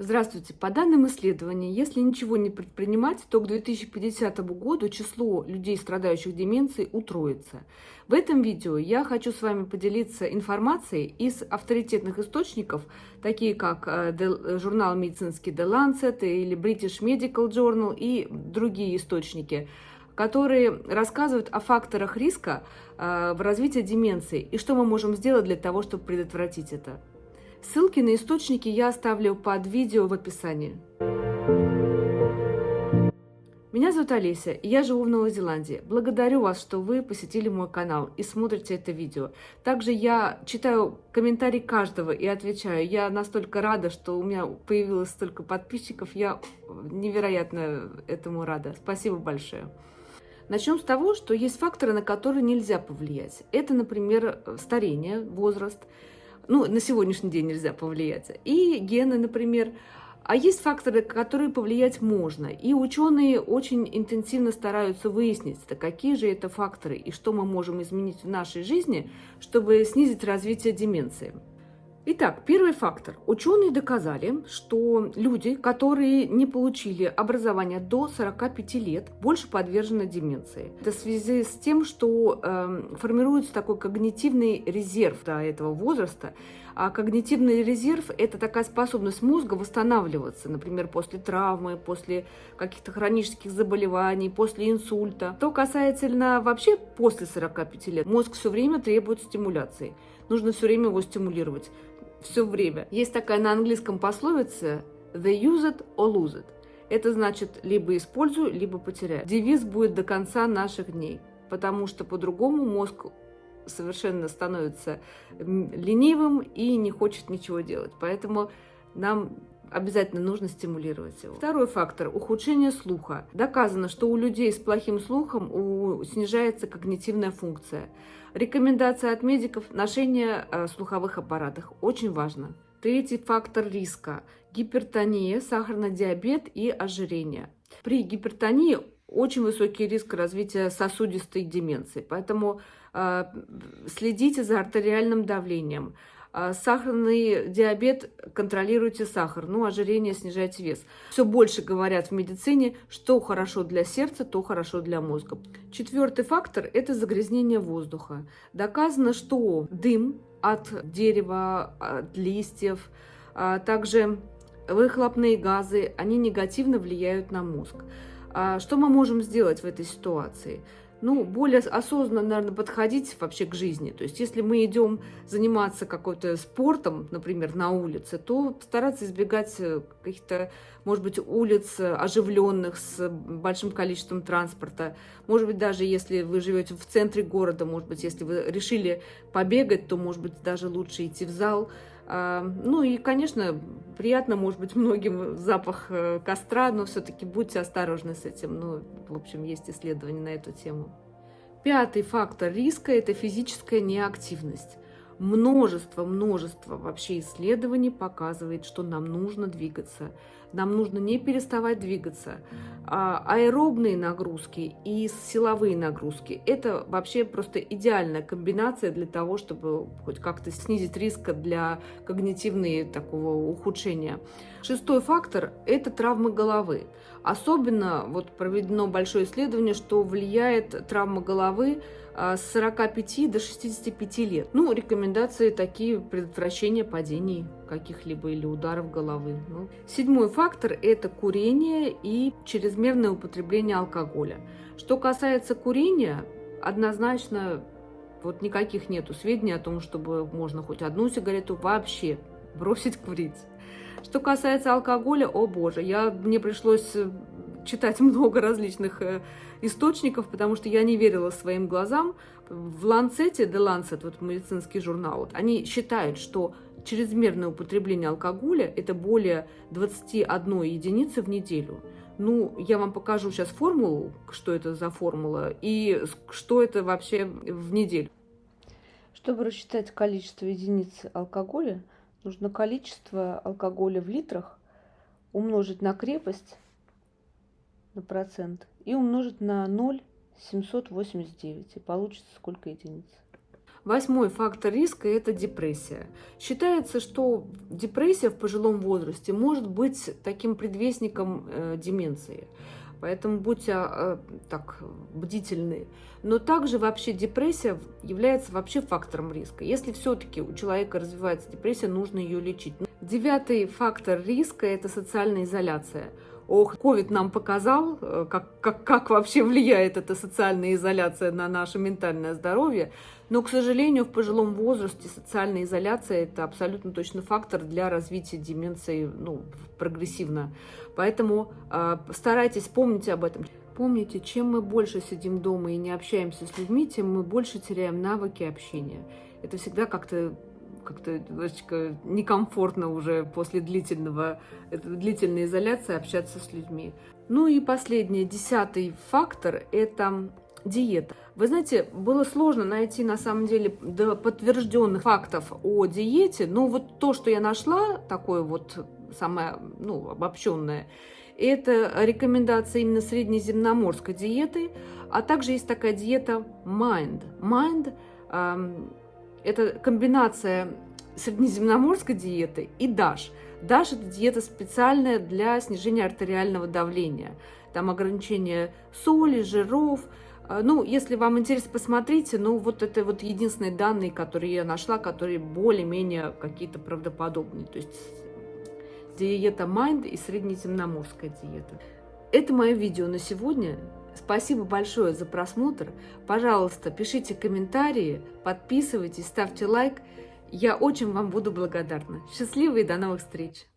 Здравствуйте. По данным исследований, если ничего не предпринимать, то к 2050 году число людей, страдающих деменцией, утроится. В этом видео я хочу с вами поделиться информацией из авторитетных источников, такие как журнал медицинский The Lancet или British Medical Journal и другие источники, которые рассказывают о факторах риска в развитии деменции и что мы можем сделать для того, чтобы предотвратить это. Ссылки на источники я оставлю под видео в описании. Меня зовут Олеся, и я живу в Новой Зеландии. Благодарю вас, что вы посетили мой канал и смотрите это видео. Также я читаю комментарии каждого и отвечаю. Я настолько рада, что у меня появилось столько подписчиков. Я невероятно этому рада. Спасибо большое. Начнем с того, что есть факторы, на которые нельзя повлиять. Это, например, старение, возраст. На сегодняшний день нельзя повлиять. И гены, например. А есть факторы, которые повлиять можно. И ученые очень интенсивно стараются выяснить, какие же это факторы и что мы можем изменить в нашей жизни, чтобы снизить развитие деменции. Итак, первый фактор. Ученые доказали, что люди, которые не получили образование до 45 лет, больше подвержены деменции. Это в связи с тем, что формируется такой когнитивный резерв до этого возраста. А когнитивный резерв – это такая способность мозга восстанавливаться, например, после травмы, после каких-то хронических заболеваний, после инсульта. Что касается вообще после 45 лет, мозг все время требует стимуляции. Нужно все время его стимулировать. Все время. Есть такая на английском пословица «they use it or lose it». Это значит либо используй, либо потеряй. Девиз будет до конца наших дней, потому что по-другому мозг совершенно становится ленивым и не хочет ничего делать. Поэтому нам обязательно нужно стимулировать его. Второй фактор – ухудшение слуха. Доказано, что у людей с плохим слухом снижается когнитивная функция. Рекомендация от медиков – ношение слуховых аппаратов. Очень важно. Третий фактор риска – гипертония, сахарный диабет и ожирение. При гипертонии очень высокий риск развития сосудистой деменции, поэтому следите за артериальным давлением. Сахарный диабет, контролируйте сахар, ожирение, снижайте вес. Все больше говорят в медицине, что хорошо для сердца, то хорошо для мозга. Четвертый фактор – это загрязнение воздуха. Доказано, что дым от дерева, от листьев, также выхлопные газы, они негативно влияют на мозг. Что мы можем сделать в этой ситуации? Более осознанно, наверное, подходить вообще к жизни. То есть, если мы идем заниматься какой-то спортом, например, на улице, то стараться избегать каких-то, может быть, улиц оживленных с большим количеством транспорта. Может быть, даже если вы живете в центре города, может быть, если вы решили побегать, то, может быть, даже лучше идти в зал. И, конечно, приятно, может быть, многим запах костра, но все-таки будьте осторожны с этим. В общем, есть исследования на эту тему. Пятый фактор риска – это физическая неактивность. Множество вообще исследований показывает, что нам нужно двигаться. Нам нужно не переставать двигаться. Аэробные нагрузки и силовые нагрузки – это вообще просто идеальная комбинация для того, чтобы хоть как-то снизить риск для когнитивного такого ухудшения. Шестой фактор – это травмы головы. Особенно проведено большое исследование, что влияет травма головы с 45 до 65 лет. Рекомендации такие: предотвращение падений каких-либо или ударов головы. Седьмой фактор – это курение и чрезмерное употребление алкоголя. Что касается курения, однозначно никаких нету сведений о том, чтобы можно хоть одну сигарету вообще бросить курить. Что касается алкоголя, о боже, мне пришлось читать много различных источников, потому что я не верила своим глазам. В Lancet, The Lancet, медицинский журнал, они считают, что чрезмерное употребление алкоголя – это более 21 единицы в неделю. Я вам покажу сейчас формулу, что это за формула и что это вообще в неделю. Чтобы рассчитать количество единиц алкоголя, нужно количество алкоголя в литрах умножить на крепость, на процент, и умножить на 0,789, и получится сколько единиц. 8-й фактор риска – это депрессия. Считается, что депрессия в пожилом возрасте может быть таким предвестником деменции. Поэтому будьте так бдительны. Но также вообще депрессия является вообще фактором риска. Если все-таки у человека развивается депрессия, нужно ее лечить. 9-й фактор риска – это социальная изоляция. Ох, ковид нам показал, как вообще влияет эта социальная изоляция на наше ментальное здоровье. Но, к сожалению, в пожилом возрасте социальная изоляция – это абсолютно точно фактор для развития деменции прогрессивно. Поэтому старайтесь, помните об этом. Помните, чем мы больше сидим дома и не общаемся с людьми, тем мы больше теряем навыки общения. Это всегда как-то немножечко некомфортно уже после длительной изоляции общаться с людьми. Ну и последний, 10-й фактор – это диета. Вы знаете, было сложно найти на самом деле подтвержденных фактов о диете, но вот то, что я нашла, такое вот самое обобщенное, это рекомендация именно среднеземноморской диеты, а также есть такая диета MIND. MIND это комбинация среднеземноморской диеты и DASH. DASH – это диета специальная для снижения артериального давления. Там ограничение соли, жиров. Если вам интересно, посмотрите. Вот это вот единственные данные, которые я нашла, которые более-менее какие-то правдоподобные. То есть диета MIND и среднеземноморская диета. Это мое видео на сегодня. Спасибо большое за просмотр. Пожалуйста, пишите комментарии, подписывайтесь, ставьте лайк. Я очень вам буду благодарна. Счастливо и до новых встреч!